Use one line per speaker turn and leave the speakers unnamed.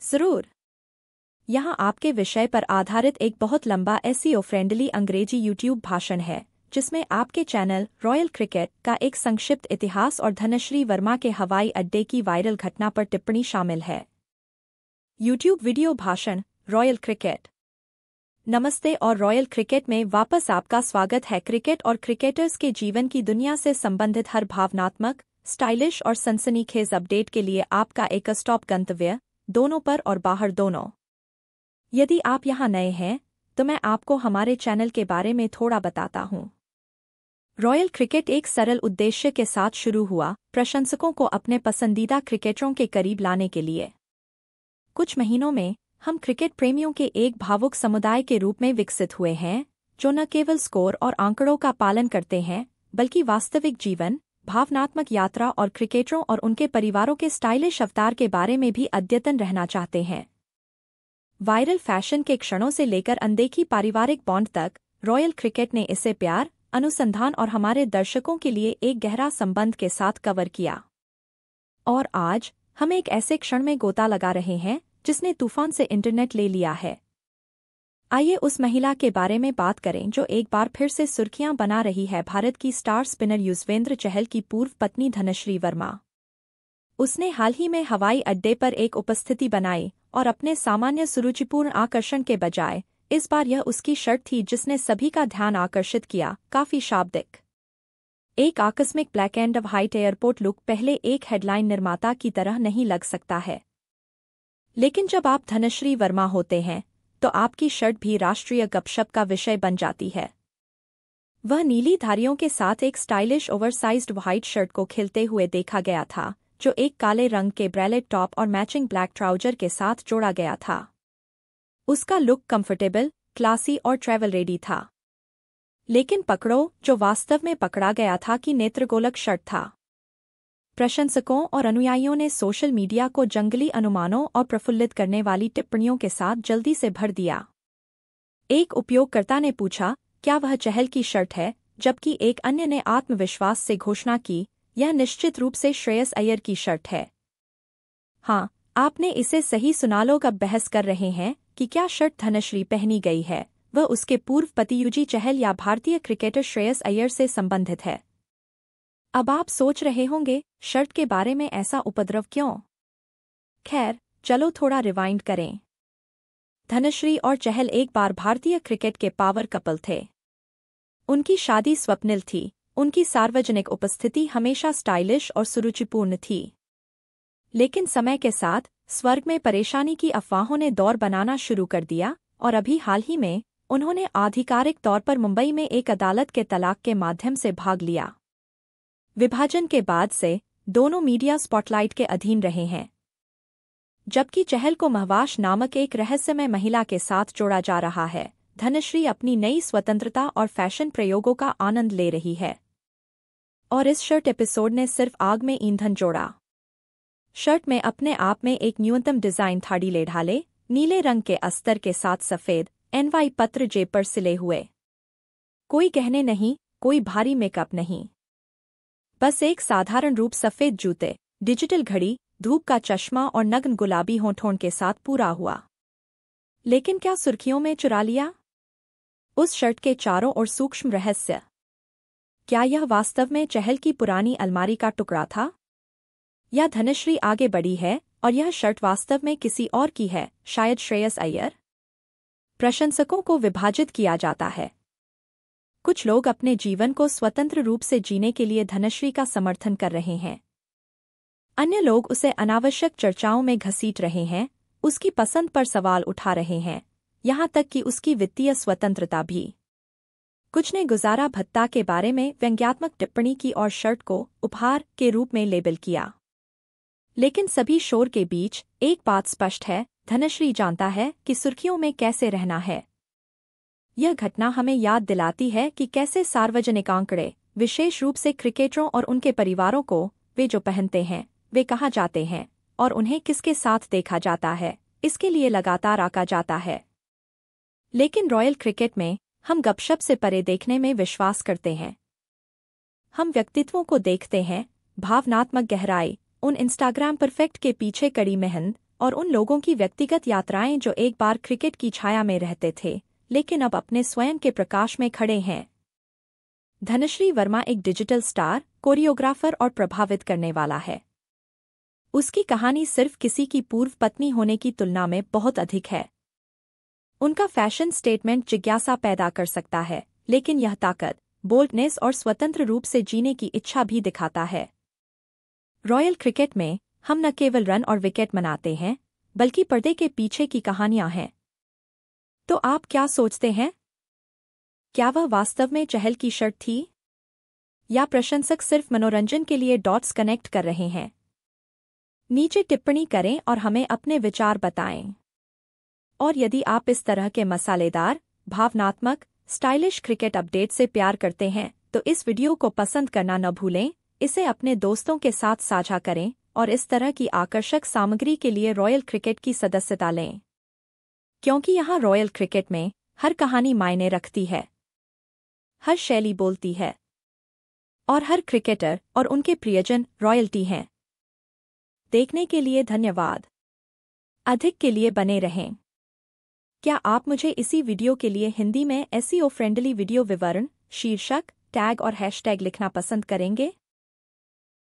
जरूर। यहाँ आपके विषय पर आधारित एक बहुत लंबा एसईओ फ्रेंडली अंग्रेजी यूट्यूब भाषण है, जिसमें आपके चैनल रॉयल क्रिकेट का एक संक्षिप्त इतिहास और धनश्री वर्मा के हवाई अड्डे की वायरल घटना पर टिप्पणी शामिल है। यूट्यूब वीडियो भाषण रॉयल क्रिकेट। नमस्ते और रॉयल क्रिकेट में वापस आपका स्वागत है। क्रिकेट और क्रिकेटर्स के जीवन की दुनिया से संबंधित हर भावनात्मक, स्टाइलिश और सनसनीखेज अपडेट के लिए आपका एक स्टॉप गंतव्य, दोनों पर और बाहर दोनों। यदि आप यहाँ नए हैं, तो मैं आपको हमारे चैनल के बारे में थोड़ा बताता हूँ। रॉयल क्रिकेट एक सरल उद्देश्य के साथ शुरू हुआ, प्रशंसकों को अपने पसंदीदा क्रिकेटरों के करीब लाने के लिए। कुछ महीनों में हम क्रिकेट प्रेमियों के एक भावुक समुदाय के रूप में विकसित हुए हैं, जो न केवल स्कोर और आंकड़ों का पालन करते हैं, बल्कि वास्तविक जीवन, भावनात्मक यात्रा और क्रिकेटरों और उनके परिवारों के स्टाइलिश अवतार के बारे में भी अद्यतन रहना चाहते हैं। वायरल फैशन के क्षणों से लेकर अनदेखी पारिवारिक बॉन्ड तक, रॉयल क्रिकेट ने इसे प्यार, अनुसंधान और हमारे दर्शकों के लिए एक गहरा संबंध के साथ कवर किया। और आज हम एक ऐसे क्षण में गोता लगा रहे हैं जिसने तूफान से इंटरनेट ले लिया है। आइए उस महिला के बारे में बात करें जो एक बार फिर से सुर्खियां बना रही है, भारत की स्टार स्पिनर युजवेंद्र चहल की पूर्व पत्नी धनश्री वर्मा। उसने हाल ही में हवाई अड्डे पर एक उपस्थिति बनाई और अपने सामान्य सुरुचिपूर्ण आकर्षण के बजाय इस बार यह उसकी शर्ट थी जिसने सभी का ध्यान आकर्षित किया। काफी शाब्दिक, एक आकस्मिक black and white airport look पहले एक हेडलाइन निर्माता की तरह नहीं लग सकता है, लेकिन जब आप धनश्री वर्मा होते हैं तो आपकी शर्ट भी राष्ट्रीय गपशप का विषय बन जाती है। वह नीली धारियों के साथ एक स्टाइलिश ओवरसाइज्ड व्हाइट शर्ट को खिलते हुए देखा गया था, जो एक काले रंग के ब्रेलेट टॉप और मैचिंग ब्लैक ट्राउजर के साथ जोड़ा गया था। उसका लुक कंफर्टेबल, क्लासी और ट्रैवल रेडी था। लेकिन पकड़ो जो वास्तव में पकड़ा गया था कि नेत्रगोलक शर्ट था। प्रशंसकों और अनुयायियों ने सोशल मीडिया को जंगली अनुमानों और प्रफुल्लित करने वाली टिप्पणियों के साथ जल्दी से भर दिया। एक उपयोगकर्ता ने पूछा, क्या वह चहल की शर्ट है, जबकि एक अन्य ने आत्मविश्वास से घोषणा की, यह निश्चित रूप से श्रेयस अय्यर की शर्ट है। हाँ, आपने इसे सही सुना। लोग अब बहस कर रहे हैं कि क्या शर्ट धनश्री पहनी गई है वह उसके पूर्व पति युजी चहल या भारतीय क्रिकेटर श्रेयस अय्यर से संबंधित है। अब आप सोच रहे होंगे, शर्ट के बारे में ऐसा उपद्रव क्यों? खैर, चलो थोड़ा रिवाइंड करें। धनश्री और चहल एक बार भारतीय क्रिकेट के पावर कपल थे। उनकी शादी स्वप्निल थी। उनकी सार्वजनिक उपस्थिति हमेशा स्टाइलिश और सुरुचिपूर्ण थी। लेकिन समय के साथ स्वर्ग में परेशानी की अफवाहों ने दौर बनाना शुरू कर दिया और अभी हाल ही में उन्होंने आधिकारिक तौर पर मुंबई में एक अदालत के तलाक के माध्यम से भाग लिया। विभाजन के बाद से दोनों मीडिया स्पॉटलाइट के अधीन रहे हैं, जबकि चहल को महवाश नामक एक रहस्यमय महिला के साथ जोड़ा जा रहा है। धनश्री अपनी नई स्वतंत्रता और फैशन प्रयोगों का आनंद ले रही है, और इस शर्ट एपिसोड ने सिर्फ आग में ईंधन जोड़ा। शर्ट में अपने आप में एक न्यूनतम डिजाइन थाड़ी ले ढाले, नीले रंग के अस्तर के साथ सफेद NY पत्र जेब पर सिले हुए। कोई गहने नहीं, कोई भारी मेकअप नहीं, बस एक साधारण रूप सफेद जूते, डिजिटल घड़ी, धूप का चश्मा और नग्न गुलाबी होंठों के साथ पूरा हुआ। लेकिन क्या सुर्खियों में चुरा लिया? उस शर्ट के चारों ओर सूक्ष्म रहस्य। क्या यह वास्तव में चहल की पुरानी अलमारी का टुकड़ा था, या धनश्री आगे बढ़ी है और यह शर्ट वास्तव में किसी और की है, शायद श्रेयस अय्यर? प्रशंसकों को विभाजित किया जाता है। कुछ लोग अपने जीवन को स्वतंत्र रूप से जीने के लिए धनश्री का समर्थन कर रहे हैं। अन्य लोग उसे अनावश्यक चर्चाओं में घसीट रहे हैं, उसकी पसंद पर सवाल उठा रहे हैं, यहाँ तक कि उसकी वित्तीय स्वतंत्रता भी। कुछ ने गुजारा भत्ता के बारे में व्यंग्यात्मक टिप्पणी की और शर्ट को उपहार के रूप में लेबल किया। लेकिन सभी शोर के बीच एक बात स्पष्ट है, धनश्री जानता है कि सुर्खियों में कैसे रहना है। यह घटना हमें याद दिलाती है कि कैसे सार्वजनिक आंकड़े, विशेष रूप से क्रिकेटरों और उनके परिवारों को, वे जो पहनते हैं, वे कहाँ जाते हैं और उन्हें किसके साथ देखा जाता है, इसके लिए लगातार आका जाता है। लेकिन रॉयल क्रिकेट में हम गपशप से परे देखने में विश्वास करते हैं। हम व्यक्तित्वों को देखते हैं, भावनात्मक गहराई, उन इंस्टाग्राम परफेक्ट के पीछे कड़ी मेहनत और उन लोगों की व्यक्तिगत यात्राएं जो एक बार क्रिकेट की छाया में रहते थे लेकिन अब अपने स्वयं के प्रकाश में खड़े हैं। धनश्री वर्मा एक डिजिटल स्टार, कोरियोग्राफर और प्रभावित करने वाला है। उसकी कहानी सिर्फ किसी की पूर्व पत्नी होने की तुलना में बहुत अधिक है। उनका फैशन स्टेटमेंट जिज्ञासा पैदा कर सकता है, लेकिन यह ताकत, बोल्डनेस और स्वतंत्र रूप से जीने की इच्छा भी दिखाता है। रॉयल क्रिकेट में हम न केवल रन और विकेट मनाते हैं, बल्कि पर्दे के पीछे की कहानियां हैं। तो आप क्या सोचते हैं? क्या वह वास्तव में चहल की शर्त थी? या प्रशंसक सिर्फ मनोरंजन के लिए डॉट्स कनेक्ट कर रहे हैं? नीचे टिप्पणी करें और हमें अपने विचार बताएं। और यदि आप इस तरह के मसालेदार, भावनात्मक, स्टाइलिश क्रिकेट अपडेट से प्यार करते हैं तो इस वीडियो को पसंद करना न भूलें, इसे अपने दोस्तों के साथ साझा करें और इस तरह की आकर्षक सामग्री के लिए रॉयल क्रिकेट की सदस्यता लें। क्योंकि यहाँ रॉयल क्रिकेट में हर कहानी मायने रखती है, हर शैली बोलती है और हर क्रिकेटर और उनके प्रियजन रॉयल्टी हैं। देखने के लिए धन्यवाद। अधिक के लिए बने रहें। क्या आप मुझे इसी वीडियो के लिए हिंदी में एसईओ फ्रेंडली वीडियो विवरण, शीर्षक, टैग और हैशटैग लिखना पसंद करेंगे?